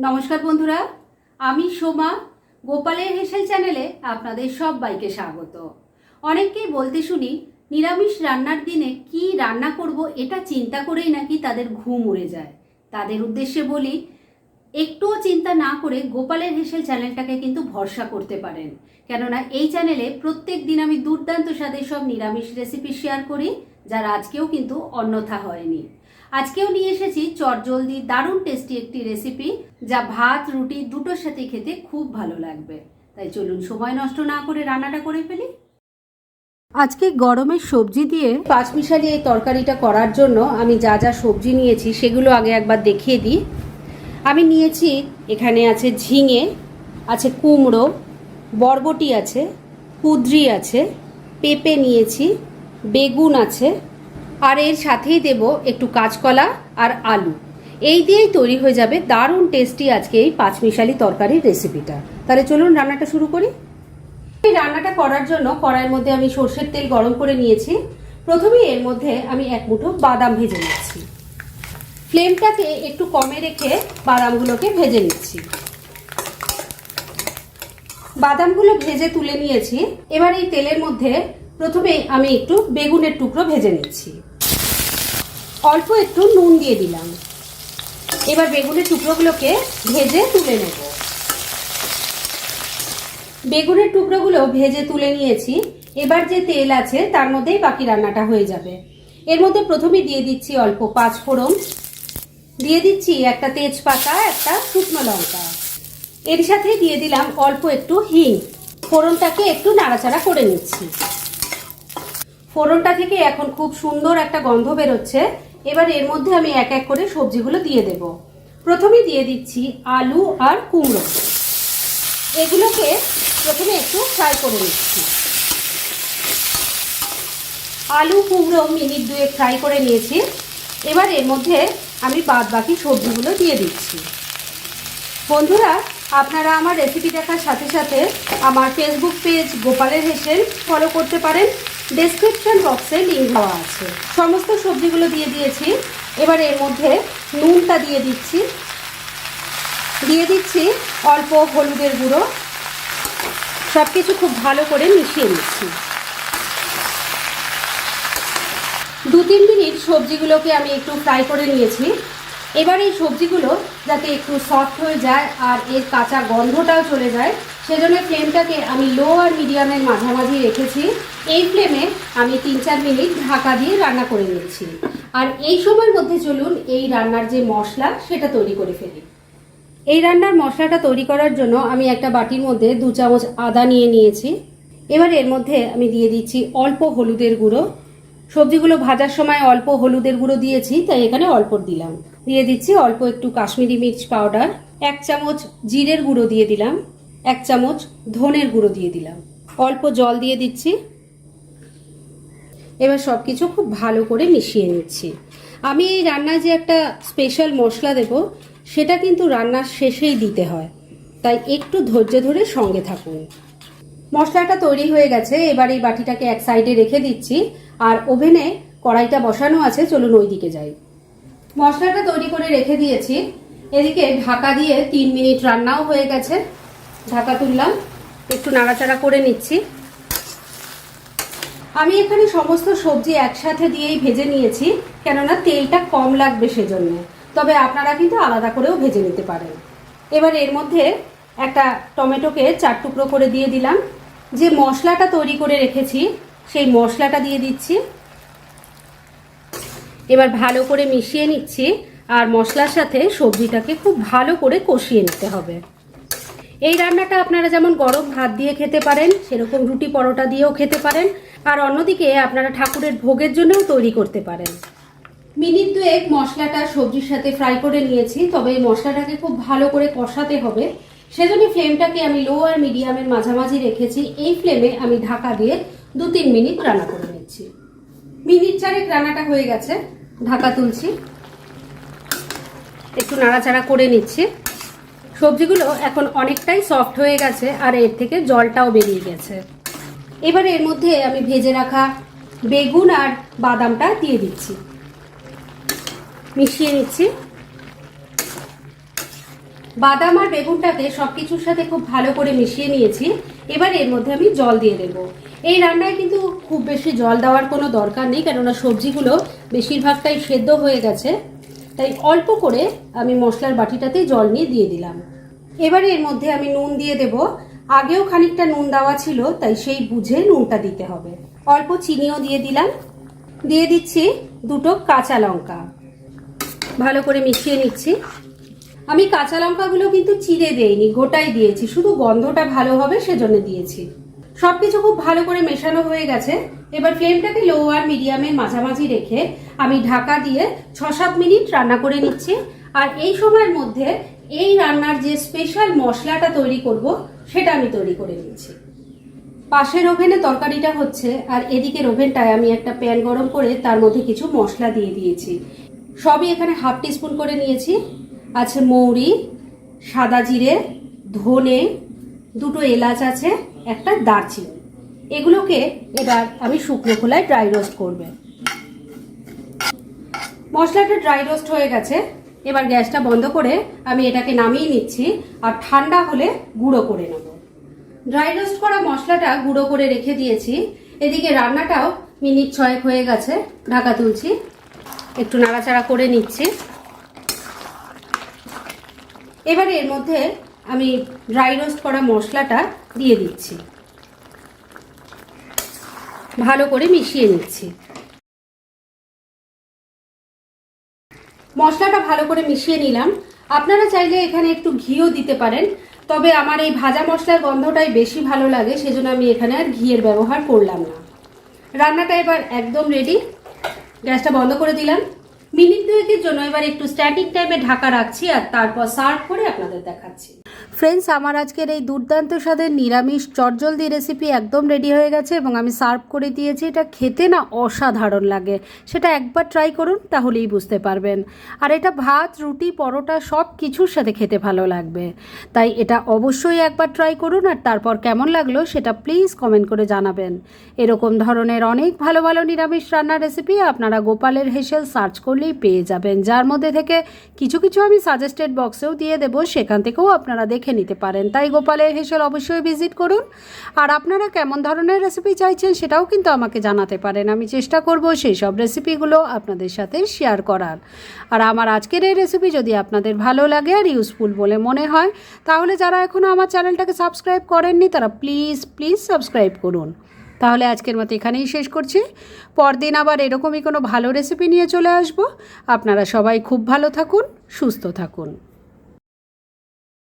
নমস্কার বন্ধুরা, আমি সোমা। গোপালের হেসেল চ্যানেলে আপনাদের সবাইকে স্বাগত। অনেককেই বলতে শুনি নিরামিষ রান্নার দিনে কি রান্না করব এটা চিন্তা করেই নাকি তাদের ঘুম উড়ে যায়। তাদের উদ্দেশ্যে বলি, একটুও চিন্তা না করে গোপালের হেসেল চ্যানেলটাকে কিন্তু ভরসা করতে পারেন। কেননা এই চ্যানেলে প্রত্যেক দিন আমি দুর্দান্ত স্বাদের সব নিরামিষ রেসিপি শেয়ার করি, যার আজকেও কিন্তু অন্যথা হয়নি। আজকেও নিয়ে এসেছি চটজলদি দারুণ টেস্টি একটি রেসিপি, যা ভাত রুটি দুটোর সাথে খেতে খুব ভালো লাগবে। তাই চলুন সময় নষ্ট না করে রান্নাটা করে ফেলি। আজকে গরমের সবজি দিয়ে পাঁচমিশালি এই তরকারিটা করার জন্য আমি যা যা সবজি নিয়েছি সেগুলো আগে একবার দেখিয়ে দিই। আমি নিয়েছি, এখানে আছে ঝিঙে, আছে কুমড়ো, বরবটি আছে, কুঁদরি আছে, পেঁপে নিয়েছি, বেগুন আছে, আর এর সাথেই দেব একটু কাঁচকলা আর আলু। এই দিয়েই তৈরি হয়ে যাবে দারুণ টেস্টি আজকে এই পাঁচমিশালি তরকারির রেসিপিটা। তাহলে চলুন রান্নাটা শুরু করি। এই রান্নাটা করার জন্য কড়াইয়ের মধ্যে আমি সর্ষের তেল গরম করে নিয়েছি। প্রথমেই এর মধ্যে আমি এক মুঠো বাদাম ভেজে নিচ্ছি। ফ্লেমটাকে একটু কমে রেখে বাদামগুলোকে ভেজে নিচ্ছি। বাদামগুলো ভেজে তুলে নিয়েছি। এবার এই তেলের মধ্যে প্রথমে আমি একটু বেগুনের টুকরো ভেজে নিচ্ছি। অল্প একটু নুন দিয়ে দিলাম। এবার বেগুনের টুকরোগুলোকে ভেজে তুলে নেব। বেগুনের টুকরোগুলো ভেজে তুলে নিয়েছি। এবার যে তেল আছে তার মধ্যেই বাকি রান্নাটা হয়ে যাবে। এর মধ্যে প্রথমে দিয়ে দিচ্ছি অল্প পাঁচফোড়ন, দিয়ে দিচ্ছি একটা তেজপাতা, একটা শুকনো লঙ্কা, এর সাথে দিয়ে দিলাম অল্প একটু হিং। ফোড়নটাকে একটু নাড়াচাড়া করে নিচ্ছি। ফোড়নটা থেকে এখন খুব সুন্দর একটা গন্ধ বেরোচ্ছে। এবার এর মধ্যে আমি এক এক করে সবজিগুলো দিয়ে দেব। প্রথমে দিয়ে দিচ্ছি আলু আর কুমড়ো। এগুলোকে প্রথমে একটু ফ্রাই করে নিচ্ছি। আলু কুমড়ো মিনিট দুয়েক ফ্রাই করে নিয়েছি। এবার এর মধ্যে আমি বাদ বাকি সবজিগুলো দিয়ে দিচ্ছি। বন্ধুরা, আপনারা আমার রেসিপি দেখার সাথে সাথে আমার ফেসবুক পেজ গোপালের হেসেল ফলো করতে পারেন। ডেসক্রিপশন বক্সে লিঙ্ক দেওয়া আছে। সমস্ত সবজিগুলো দিয়ে দিয়েছি। এবার এর মধ্যে নুনটা দিয়ে দিচ্ছি। দিয়ে দিচ্ছি অল্প হলুদের গুঁড়ো। সব কিছু খুব ভালো করে মিশিয়ে নিচ্ছি। 2-3 মিনিট সবজিগুলোকে আমি একটু ফ্রাই করে নিয়েছি। এবার এই সবজিগুলো যাতে একটু সফট হয়ে যায় আর এর কাঁচা গন্ধটাও চলে যায়, সেজন্য ফ্লেমটাকে আমি লো আর মিডিয়ামের মাঝামাঝি রেখেছি। এই ফ্লেমে আমি 3-4 মিনিট ঢাকা দিয়ে রান্না করে নিচ্ছি। আর এই সময়ের মধ্যে চলুন এই রান্নার যে মশলা সেটা তৈরি করে ফেলি। এই রান্নার মশলাটা তৈরি করার জন্য আমি একটা বাটির মধ্যে 2 চামচ আদা নিয়ে নিয়েছি। এবার এর মধ্যে আমি দিয়ে দিচ্ছি অল্প হলুদের গুঁড়ো। সবজিগুলো ভাজার সময় অল্প হলুদের গুঁড়ো দিয়েছি, তাই এখানে অল্প দিলাম। দিয়ে দিচ্ছি অল্প একটু কাশ্মীরি মির্চ পাউডার, 1 চামচ জিরের গুঁড়ো দিয়ে দিলাম, 1 চামচ ধনের গুঁড়ো দিয়ে দিলাম, অল্প জল দিয়ে দিচ্ছি। এবার সব কিছু খুব ভালো করে মিশিয়ে নিচ্ছি। আমি এই রান্নায় যে একটা স্পেশাল মশলা দেব, সেটা কিন্তু রান্নার শেষেই দিতে হয়, তাই একটু ধৈর্য ধরে সঙ্গে থাকুন। মশলাটা তৈরি হয়ে গেছে। এবার এই বাটিটাকে এক সাইডে রেখে দিচ্ছি। আর ওভেনে কড়াইটা বসানো আছে, চলুন ওই দিকে যাই। মশলাটা তৈরি করে রেখে দিয়েছি। এদিকে ঢাকা দিয়ে 3 মিনিট রান্নাও হয়ে গেছে। ঢাকা তুললাম, একটু নাড়াচাড়া করে নিচ্ছি। আমি এখানে সমস্ত সবজি একসাথে দিয়েই ভেজে নিয়েছি, কেননা তেলটা কম লাগবে সেজন্য। তবে আপনারা কিন্তু আলাদা করেও ভেজে নিতে পারেন। এবার এর মধ্যে একটা টমেটোকে 4 টুকরো করে দিয়ে দিলাম। যে মশলাটা তৈরি করে রেখেছি সেই মশলাটা দিয়ে দিচ্ছি। এবার ভালো করে মিশিয়ে নিচ্ছি। আর মশলার সাথে সবজিটাকে খুব ভালো করে কষিয়ে নিতে হবে। এই রান্নাটা আপনারা যেমন গরম ভাত দিয়ে খেতে পারেন, সেরকম রুটি পরোটা দিয়েও খেতে পারেন। আর অন্যদিকে আপনারা ঠাকুরের ভোগের জন্যও তৈরি করতে পারেন। মিনিট 2 মশলাটা সবজির সাথে ফ্রাই করে নিয়েছি। তবে এই মশলাটাকে খুব ভালো করে কষাতে হবে, সেজন্য ফ্লেমটাকে আমি লো আর মিডিয়ামের মাঝামাঝি রেখেছি। এই ফ্লেমে আমি ঢাকা দিয়ে 2-3 মিনিট রান্না করে নিচ্ছি। মিনিট 4 রান্নাটা হয়ে গেছে। ঢাকা তুলছি, একটু নাড়াচাড়া করে নিচ্ছি। সবজিগুলো এখন অনেকটাই সফট হয়ে গেছে আর এর থেকে জলটাও বেরিয়ে গেছে। এবারে এর মধ্যে আমি ভেজে রাখা বেগুন আর বাদামটা দিয়ে দিচ্ছি। মিশিয়ে নিচ্ছি। বাদাম আর বেগুনটাকে সব কিছুর সাথে খুব ভালো করে মিশিয়ে নিয়েছি। এবার এর মধ্যে আমি জল দিয়ে দেব। এই রান্নায় কিন্তু খুব বেশি জল দেওয়ার কোনো দরকার নেই, কেননা সবজিগুলো বেশিরভাগটাই সেদ্ধ হয়ে গেছে। তাই অল্প করে আমি মশলার বাটিটাতেই জল নিয়ে দিয়ে দিলাম। এবারে এর মধ্যে আমি নুন দিয়ে দেব। আগেও খানিকটা নুন দেওয়া ছিল, তাই সেই বুঝে নুনটা দিতে হবে। অল্প চিনিও দিয়ে দিলাম। দিয়ে দিচ্ছি 2টো কাঁচা লঙ্কা। ভালো করে মিশিয়ে নিচ্ছি। আমি কাঁচা লঙ্কাগুলো কিন্তু চিড়ে দেইনি, গোটাই দিয়েছি, শুধু গন্ধটা ভালো হবে সেজন্য দিয়েছি। সবকিছু খুব ভালো করে মেশানো হয়ে গেছে। এবার ফ্লেমটাকে লো আর মিডিয়ামের মাঝামাঝি রেখে আমি ঢাকা দিয়ে 6-7 মিনিট রান্না করে নিচ্ছি। আর এই সময়ের মধ্যে এই রান্নার যে স্পেশাল মশলাটা তৈরি করব সেটা আমি তৈরি করে নিচ্ছি। পাশের ওভেনে তরকারিটা হচ্ছে, আর এদিকের ওভেনটায় আমি একটা প্যান গরম করে তার মধ্যে কিছু মশলা দিয়ে দিয়েছি। সবই এখানে হাফ টিস্পুন করে নিয়েছি। আছে মৌরি, সাদা জিরে, ধনে, 2টো এলাচ আছে, একটা দারচিনি। এগুলোকে এবার আমি শুকনো খোলায় ড্রাই রোস্ট করবে। মশলাটা ড্রাই রোস্ট হয়ে গেছে। এবার গ্যাসটা বন্ধ করে আমি এটাকে নামিয়ে নিচ্ছি, আর ঠান্ডা হলে গুঁড়ো করে নেব। ড্রাই রোস্ট করা মশলাটা গুঁড়ো করে রেখে দিয়েছি। এদিকে রান্নাটাও মিনিট 6 হয়ে গেছে। ঢাকা তুলছি, একটু নাড়াচাড়া করে নিচ্ছি। এবার এর মধ্যে আমি ড্রাই রোস্ট করা মশলাটা দিয়ে দিচ্ছি, ভালো করে মিশিয়ে নিচ্ছি। মশলাটা ভালো করে মিশিয়ে নিলাম। আপনারা চাইলে এখানে একটু ঘিও দিতে পারেন, তবে আমার এই ভাজা মশলার গন্ধটাই বেশি ভালো লাগে, সেজন্য আমি এখানে আর ঘিয়ের ব্যবহার করলাম না। রান্নাটা এবার একদম রেডি। গ্যাসটা বন্ধ করে দিলাম। মিনিট 2-এর জন্য এবার একটু স্ট্যান্ডিং টাইমে ঢাকা রাখছি, আর তারপর সার্ভ করে আপনাদের দেখাচ্ছি। ফ্রেন্ডস, আমার আজকের এই দুর্দান্ত স্বাদের নিরামিষ চটজলদি রেসিপি একদম রেডি হয়ে গেছে এবং আমি সার্ভ করে দিয়েছি। এটা খেতে না অসাধারণ লাগে, সেটা একবার ট্রাই করুন তাহলেই বুঝতে পারবেন। আর এটা ভাত, রুটি, পরোটা সব কিছুর সাথে খেতে ভালো লাগবে। তাই এটা অবশ্যই একবার ট্রাই করুন, আর তারপর কেমন লাগলো সেটা প্লিজ কমেন্ট করে জানাবেন। এরকম ধরনের অনেক ভালো ভালো নিরামিষ রান্নার রেসিপি আপনারা গোপালের হেসেল সার্চ করলেই পেয়ে যাবেন, যার মধ্যে থেকে কিছু কিছু আমি সাজেস্টেড বক্সেও দিয়ে দেবো, সেখান থেকেও আপনারা দেখে নিতে পারেন। তাই গোপালের হেসেল অবশ্যই ভিজিট করুন। আর আপনারা কেমন ধরনের রেসিপি চাইছেন সেটাও কিন্তু আমাকে জানাতে পারেন। আমি চেষ্টা করব সেই সব রেসিপিগুলো আপনাদের সাথে শেয়ার করার। আর আমার আজকের এই রেসিপি যদি আপনাদের ভালো লাগে আর ইউজফুল বলে মনে হয়, তাহলে যারা এখনও আমার চ্যানেলটাকে সাবস্ক্রাইব করেননি তারা প্লিজ সাবস্ক্রাইব করুন। তাহলে আজকের মতো এখানেই শেষ করছি। পরদিন আবার এরকমই কোনো ভালো রেসিপি নিয়ে চলে আসব। আপনারা সবাই খুব ভালো থাকুন, সুস্থ থাকুন।